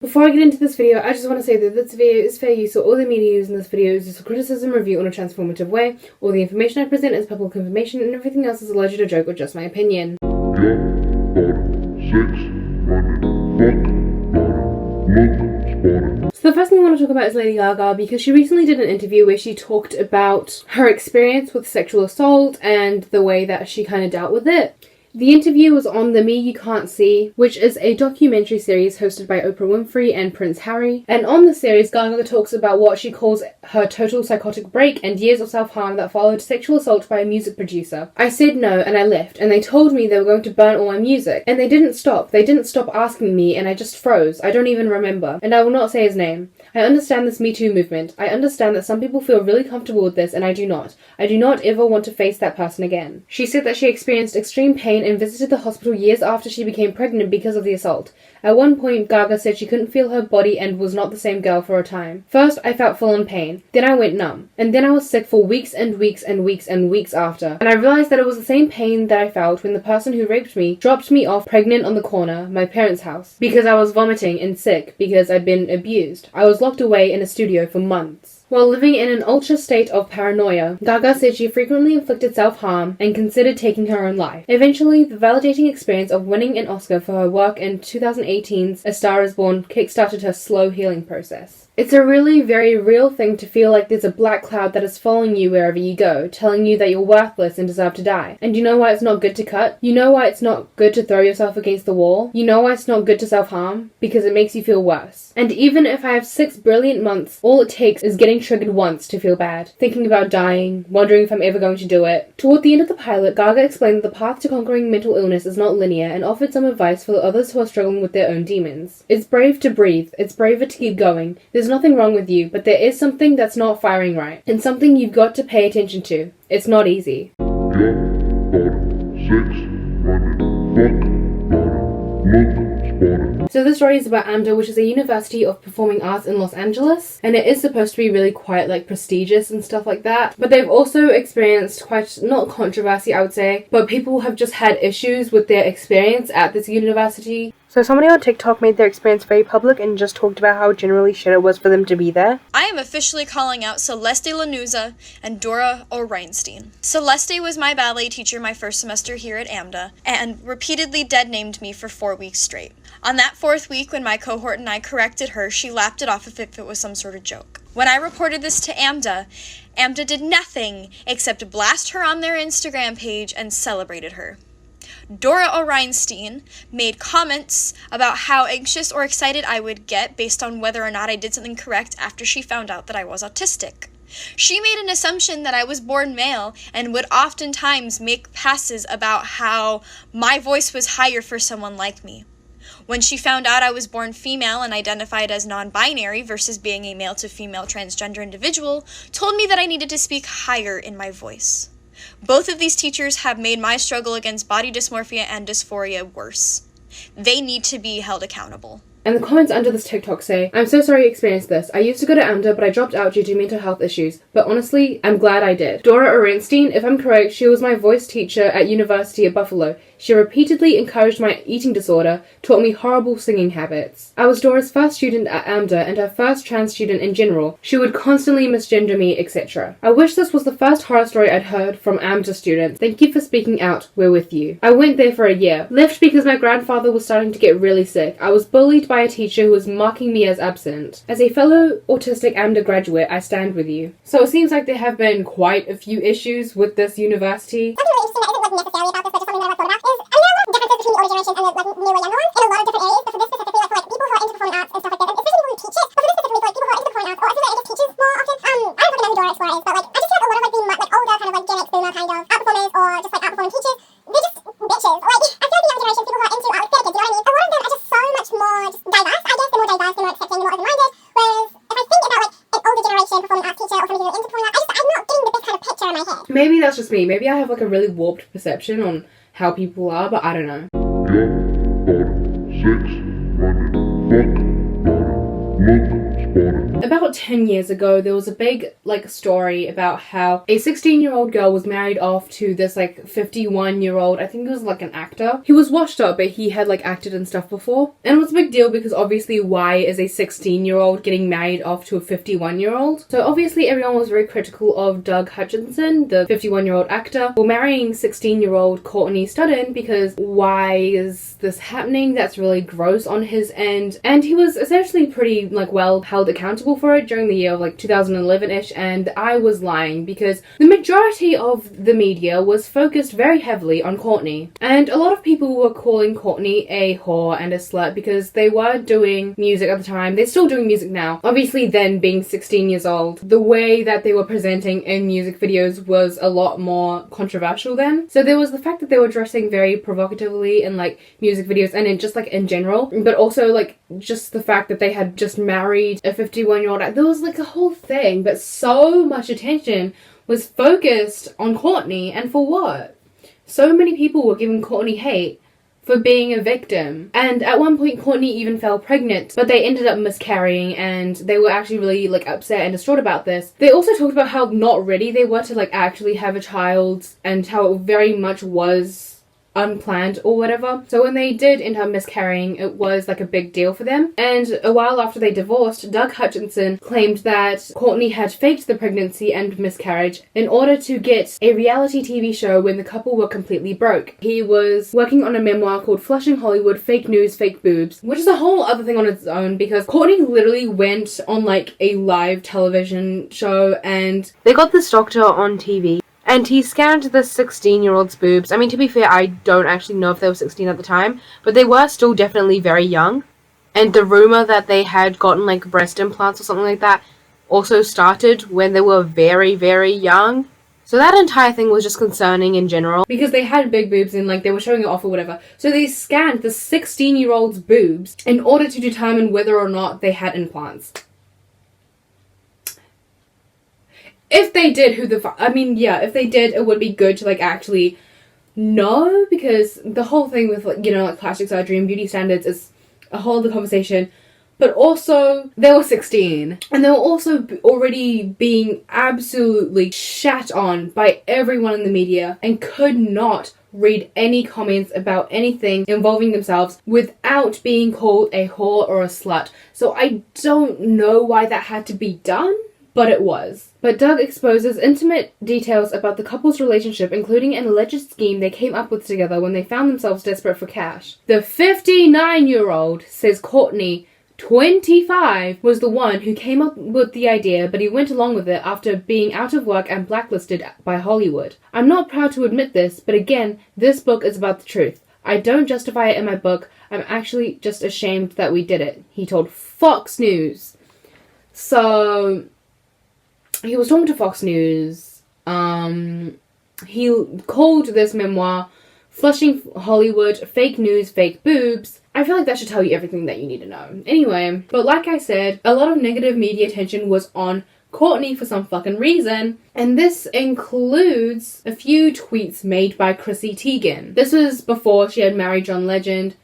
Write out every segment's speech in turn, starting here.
Before I get into this video, I just want to say that this video is fair use, so all the media used in this video is just a criticism review in a transformative way. All the information I present is public information, and everything else is alleged or joke or just my opinion. So the first thing I want to talk about is Lady Gaga, because she recently did an interview where she talked about her experience with sexual assault and the way that she kind of dealt with it. The interview was on The Me You Can't See, which is a documentary series hosted by Oprah Winfrey and Prince Harry. And on the series, Gaga talks about what she calls her total psychotic break and years of self-harm that followed sexual assault by a music producer. I said no and I left, and they told me they were going to burn all my music. And they didn't stop. They didn't stop asking me, and I just froze. I don't even remember. And I will not say his name. I understand this Me Too movement. I understand that some people feel really comfortable with this, and I do not. I do not ever want to face that person again. She said that she experienced extreme pain and visited the hospital years after she became pregnant because of the assault. At one point, Gaga said she couldn't feel her body and was not the same girl for a time. First, I felt full on pain. Then I went numb. And then I was sick for weeks and weeks and weeks and weeks after. And I realized that it was the same pain that I felt when the person who raped me dropped me off pregnant on the corner, my parents' house, because I was vomiting and sick because I'd been abused. I was locked away in a studio for months. While living in an ultra state of paranoia, Gaga said she frequently inflicted self-harm and considered taking her own life. Eventually, the validating experience of winning an Oscar for her work in 2018's A Star Is Born kickstarted her slow healing process. It's a really very real thing to feel like there's a black cloud that is following you wherever you go, telling you that you're worthless and deserve to die. And you know why it's not good to cut? You know why it's not good to throw yourself against the wall? You know why it's not good to self-harm? Because it makes you feel worse. And even if I have 6 brilliant months, all it takes is getting triggered once to feel bad. Thinking about dying, wondering if I'm ever going to do it. Toward the end of the pilot, Gaga explained that the path to conquering mental illness is not linear and offered some advice for others who are struggling with their own demons. It's brave to breathe. It's braver to keep going. There's nothing wrong with you, but there is something that's not firing right, and something you've got to pay attention to. It's not easy. So this story is about AMDA, which is a University of Performing Arts in Los Angeles, and it is supposed to be really quite like prestigious and stuff like that, but they've also experienced quite, not controversy I would say, but people have just had issues with their experience at this university. So somebody on TikTok made their experience very public and just talked about how generally shit it was for them to be there. I am officially calling out Celeste Lanuza and Dora O'Reinstein. Celeste was my ballet teacher my first semester here at AMDA, and repeatedly dead-named me for 4 weeks straight. On that 4th week, when my cohort and I corrected her, she laughed it off as if it was some sort of joke. When I reported this to AMDA, AMDA did nothing except blast her on their Instagram page and celebrated her. Dora O'Reinstein made comments about how anxious or excited I would get based on whether or not I did something correct after she found out that I was autistic. She made an assumption that I was born male and would oftentimes make passes about how my voice was higher for someone like me. When she found out I was born female and identified as non-binary versus being a male to female transgender individual, told me that I needed to speak higher in my voice. Both of these teachers have made my struggle against body dysmorphia and dysphoria worse. They need to be held accountable. And the comments under this TikTok say, I'm so sorry you experienced this. I used to go to AMDA, but I dropped out due to mental health issues. But honestly, I'm glad I did. Dora O'Reinstein, if I'm correct, she was my voice teacher at University of Buffalo. She repeatedly encouraged my eating disorder, taught me horrible singing habits. I was Dora's first student at AMDA and her first trans student in general. She would constantly misgender me, etc. I wish this was the first horror story I'd heard from AMDA students. Thank you for speaking out. We're with you. I went there for a year. Left because my grandfather was starting to get really sick. I was bullied by a teacher who was marking me as absent. As a fellow autistic AMDA graduate, I stand with you. So it seems like there have been quite a few issues with this university. Something really interesting that isn't necessarily about this, but just something that I thought about is there are a lot of differences between the older generation and the newer younger ones in a lot of different areas, but for this specifically, I feel like people who are into performing arts and stuff like that, and especially people who teach it, but for this specifically, like people who are into performing arts, or I feel like I guess teachers more often, I don't fucking know who Dora Explorer is, but like I just feel like a lot of like the older kind of like Gen X boomer kind of art performers or just like art performing teachers, they're just bitches. Like I feel like the younger generation, people who are into art, like theater kids, you know what I mean? A lot of them are just so much more just diverse, I guess. They're more diverse, they're more accepting, they're more open-minded, whereas if I think about like an older generation performing arts teacher or somebody who's into performing arts, I'm not getting the best kind of picture in my head. Maybe that's just me. Maybe I have like a really warped perception on how people are, but I don't know. Look, spotted. About 10 years ago, there was a big, story about how a 16-year-old girl was married off to this, 51-year-old, I think he was, an actor. He was washed up, but he had, acted and stuff before. And it was a big deal because, obviously, why is a 16-year-old getting married off to a 51-year-old? So, obviously, everyone was very critical of Doug Hutchinson, the 51-year-old actor, for marrying 16-year-old Courtney Stodden, because why is this happening? That's really gross on his end. And he was essentially pretty, well held accountable for it during the year of 2011-ish, and I was lying because the majority of the media was focused very heavily on Courtney, and a lot of people were calling Courtney a whore and a slut because they were doing music at the time. They're still doing music now. Obviously, then being 16 years old, the way that they were presenting in music videos was a lot more controversial then. So there was the fact that they were dressing very provocatively in music videos and in general, but also just the fact that they had just married a 51-year-old. There was a whole thing, but so much attention was focused on Courtney, and for what? So many people were giving Courtney hate for being a victim, and at one point Courtney even fell pregnant, but they ended up miscarrying, and they were actually really upset and distraught about this. They also talked about how not ready they were to actually have a child, and how it very much was unplanned or whatever. So when they did end up miscarrying, it was a big deal for them. And a while after they divorced, Doug Hutchinson claimed that Courtney had faked the pregnancy and miscarriage in order to get a reality TV show when the couple were completely broke. He was working on a memoir called Flushing Hollywood, Fake News, Fake Boobs, which is a whole other thing on its own because Courtney literally went on a live television show, and they got this doctor on TV. And he scanned the 16-year-old's boobs. I mean, to be fair, I don't actually know if they were 16 at the time, but they were still definitely very young. And the rumor that they had gotten, breast implants or something like that also started when they were very, very young. So that entire thing was just concerning in general, because they had big boobs and, they were showing it off or whatever. So they scanned the 16-year-old's boobs in order to determine whether or not they had implants. If they did, if they did, it would be good to, actually know, because the whole thing with, plastic surgery and beauty standards is a whole other conversation. But also, they were 16, and they were also already being absolutely shat on by everyone in the media, and could not read any comments about anything involving themselves without being called a whore or a slut. So I don't know why that had to be done, but it was. But Doug exposes intimate details about the couple's relationship, including an alleged scheme they came up with together when they found themselves desperate for cash. The 59-year-old says Courtney, 25, was the one who came up with the idea, but he went along with it after being out of work and blacklisted by Hollywood. I'm not proud to admit this, but again, this book is about the truth. I don't justify it in my book. I'm actually just ashamed that we did it, he told Fox News. So he was talking to Fox News. He called this memoir Flushing Hollywood, Fake News, Fake Boobs. I feel like that should tell you everything that you need to know. Anyway, but like I said, a lot of negative media attention was on Courtney for some fucking reason, and this includes a few tweets made by Chrissy Teigen. This was before she had married John Legend.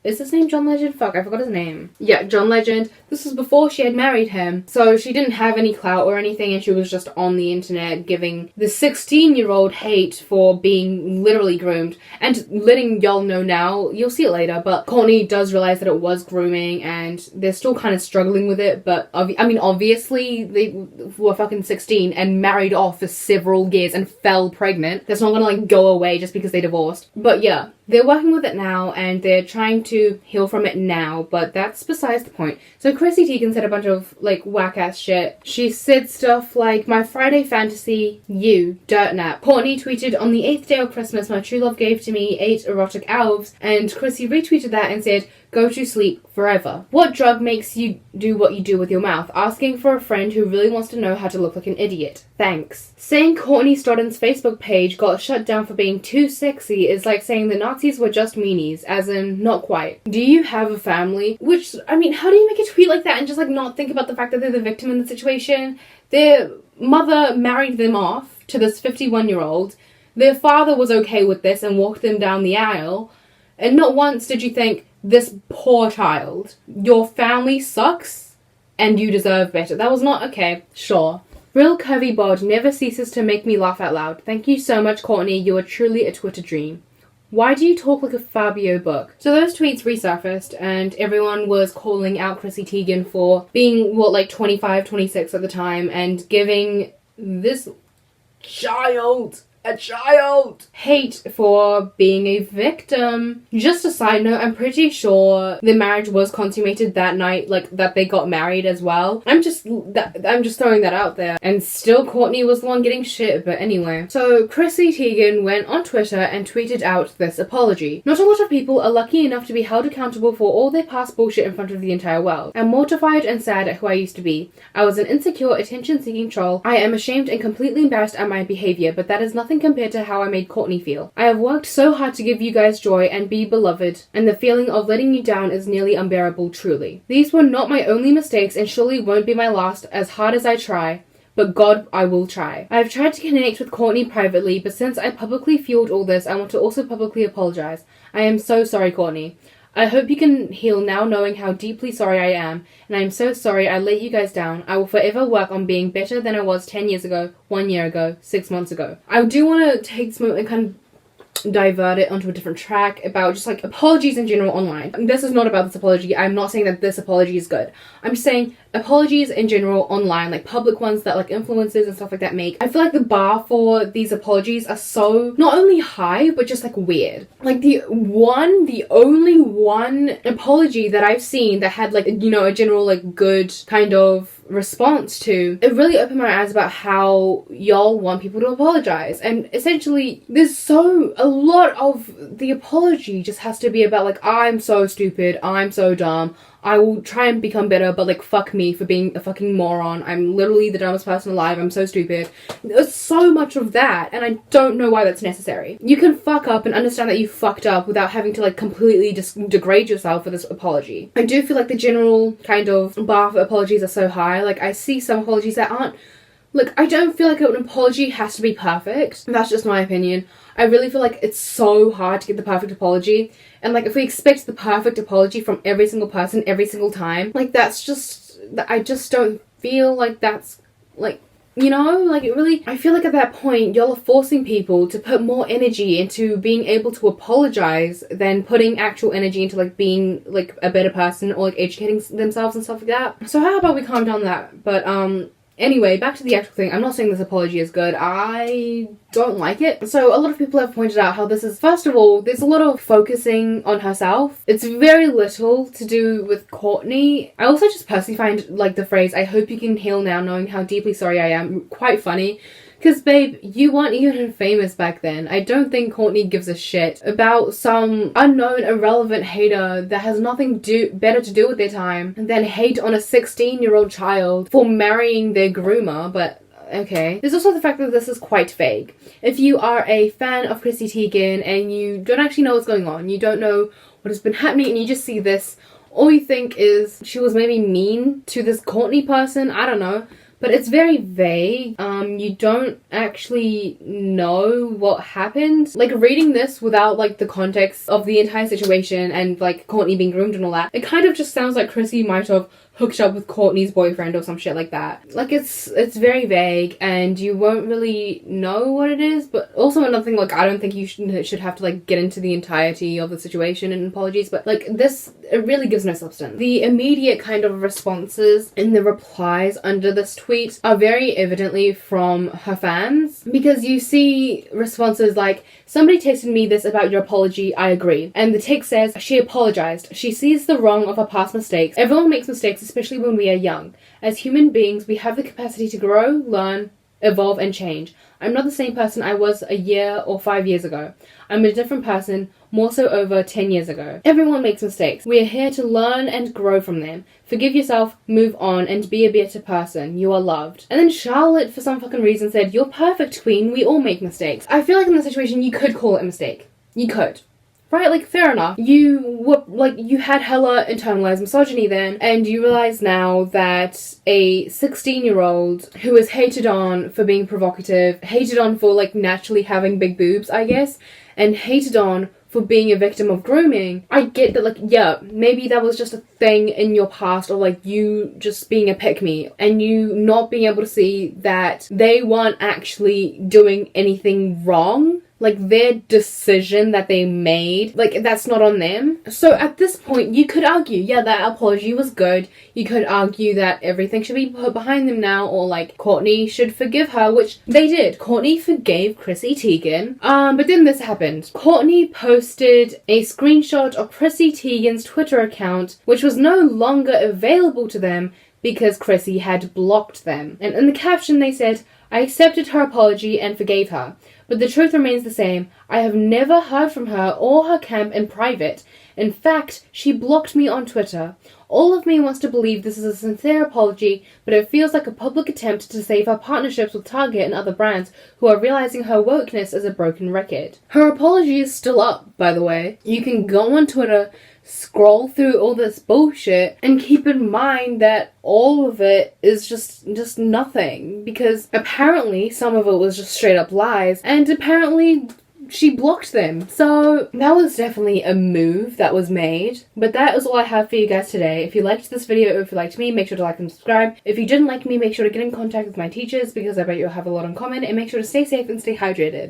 Is his name John Legend? Fuck, I forgot his name. Yeah, John Legend. This was before she had married him. So she didn't have any clout or anything, and she was just on the internet giving the 16-year-old hate for being literally groomed. And letting y'all know now, you'll see it later, but Courtney does realize that it was grooming, and they're still kind of struggling with it. But, obviously, they were fucking 16 and married off for several years and fell pregnant. That's not gonna, go away just because they divorced. But yeah, they're working with it now, and they're trying to heal from it now, but that's besides the point. So Chrissy Teigen said a bunch of, whack-ass shit. She said stuff like, "My Friday fantasy, you, dirt nap." Courtney tweeted, "On the 8th day of Christmas, my true love gave to me 8 erotic elves," and Chrissy retweeted that and said, "Go to sleep forever. What drug makes you do what you do with your mouth? Asking for a friend who really wants to know how to look like an idiot. Thanks." Saying Courtney Stodden's Facebook page got shut down for being too sexy is like saying the Nazis were just meanies, as in, not quite. Do you have a family? Which, how do you make a tweet like that and just, not think about the fact that they're the victim in the situation? Their mother married them off to this 51-year-old. Their father was okay with this and walked them down the aisle. And not once did you think, this poor child, your family sucks? and you deserve better. That was not okay. Sure. Real curvy bod never ceases to make me laugh out loud. Thank you so much, Courtney. You are truly a Twitter dream. Why do you talk like a Fabio book? So those tweets resurfaced and everyone was calling out Chrissy Teigen for being, 25, 26 at the time and giving this child hate for being a victim. Just a side note, I'm pretty sure the marriage was consummated that night, that they got married as well. I'm just throwing that out there. And still Courtney was the one getting shit, but anyway. So Chrissy Teigen went on Twitter and tweeted out this apology. Not a lot of people are lucky enough to be held accountable for all their past bullshit in front of the entire world. I'm mortified and sad at who I used to be. I was an insecure, attention-seeking troll. I am ashamed and completely embarrassed at my behavior, but that is nothing compared to how I made Courtney feel. I have worked so hard to give you guys joy and be beloved, and the feeling of letting you down is nearly unbearable, truly. These were not my only mistakes and surely won't be my last, as hard as I try. But God, I will try. I have tried to connect with Courtney privately, but since I publicly fueled all this, I want to also publicly apologize. I am so sorry, Courtney. I hope you can heal now knowing how deeply sorry I am, and I am so sorry I let you guys down. I will forever work on being better than I was 10 years ago, 1 year ago, 6 months ago. I do want to take this moment and kind of divert it onto a different track about just apologies in general online. This is not about this apology. I'm not saying that this apology is good. I'm just saying apologies in general online, public ones that influencers and stuff like that make. I feel like the bar for these apologies are so not only high but just weird. The only one apology that I've seen that had a general good kind of response to, it really opened my eyes about how y'all want people to apologize. And essentially there's a lot of the apology just has to be about I'm so stupid, I'm so dumb, I will try and become better, but fuck me for being a fucking moron. I'm literally the dumbest person alive. I'm so stupid. There's so much of that, and I don't know why that's necessary. You can fuck up and understand that you fucked up without having to completely degrade yourself for this apology. I do feel the general kind of bar for apologies are so high. I see some apologies that aren't. I don't feel an apology has to be perfect. That's just my opinion. I really feel it's so hard to get the perfect apology. And if we expect the perfect apology from every single person every single time, that's just, I just don't feel that's, it really, I feel at that point, y'all are forcing people to put more energy into being able to apologize than putting actual energy into being a better person or educating themselves and stuff like that. So how about we calm down that? But, anyway, back to the actual thing. I'm not saying this apology is good. I don't like it. So a lot of people have pointed out how this is, first of all, there's a lot of focusing on herself. It's very little to do with Courtney. I also just personally find the phrase, I hope you can heal now knowing how deeply sorry I am, quite funny. Because, babe, you weren't even famous back then. I don't think Courtney gives a shit about some unknown, irrelevant hater that has nothing better to do with their time than hate on a 16-year-old child for marrying their groomer, but okay. There's also the fact that this is quite vague. If you are a fan of Chrissy Teigen and you don't actually know what's going on, you don't know what has been happening, and you just see this, all you think is she was maybe mean to this Courtney person, I don't know. But it's very vague. You don't actually know what happened. Reading this without, the context of the entire situation and, Courtney being groomed and all that, it kind of just sounds like Chrissy might have hooked up with Courtney's boyfriend or some shit like that. It's very vague and you won't really know what it is, but also another thing, I don't think you should have to, get into the entirety of the situation and apologies, but, this, it really gives no substance. The immediate kind of responses in the replies under this tweet are very evidently from her fans, because you see responses somebody texted me this about your apology, I agree. And the text says, she apologized. She sees the wrong of her past mistakes. Everyone makes mistakes, especially when we are young. As human beings, we have the capacity to grow, learn, evolve, and change. I'm not the same person I was a year or 5 years ago. I'm a different person, more so over 10 years ago. Everyone makes mistakes. We are here to learn and grow from them. Forgive yourself, move on, and be a better person. You are loved. And then Charlotte, for some fucking reason, said, you're perfect, queen. We all make mistakes. I feel in this situation, you could call it a mistake. You could. Right, fair enough. You had hella internalized misogyny then, and you realize now that a 16-year-old who is hated on for being provocative, hated on for, naturally having big boobs, I guess, and hated on for being a victim of grooming. I get that, like, yeah, maybe that was just a thing in your past, or like you just being a pick-me and you not being able to see that they weren't actually doing anything wrong. Like, their decision that they made, like, that's not on them. So at this point, you could argue, yeah, that apology was good. You could argue that everything should be put behind them now, or like Courtney should forgive her, which they did. Courtney forgave Chrissy Teigen. But then this happened. Courtney posted a screenshot of Chrissy Teigen's Twitter account, which was no longer available to them because Chrissy had blocked them. And in the caption they said, "I accepted her apology and forgave her. But the truth remains the same. I have never heard from her or her camp in private. In fact, she blocked me on Twitter. All of me wants to believe this is a sincere apology, but it feels like a public attempt to save her partnerships with Target and other brands who are realizing her wokeness is a broken record." Her apology is still up, by the way. You can go on Twitter, scroll through all this bullshit, and keep in mind that all of it is just nothing, because apparently some of it was just straight up lies, and apparently she blocked them. So that was definitely a move that was made. But that is all I have for you guys today. If you liked this video, or if you liked me, make sure to like and subscribe. If you didn't like me, make sure to get in contact with my teachers, because I bet you'll have a lot in common, and make sure to stay safe and stay hydrated.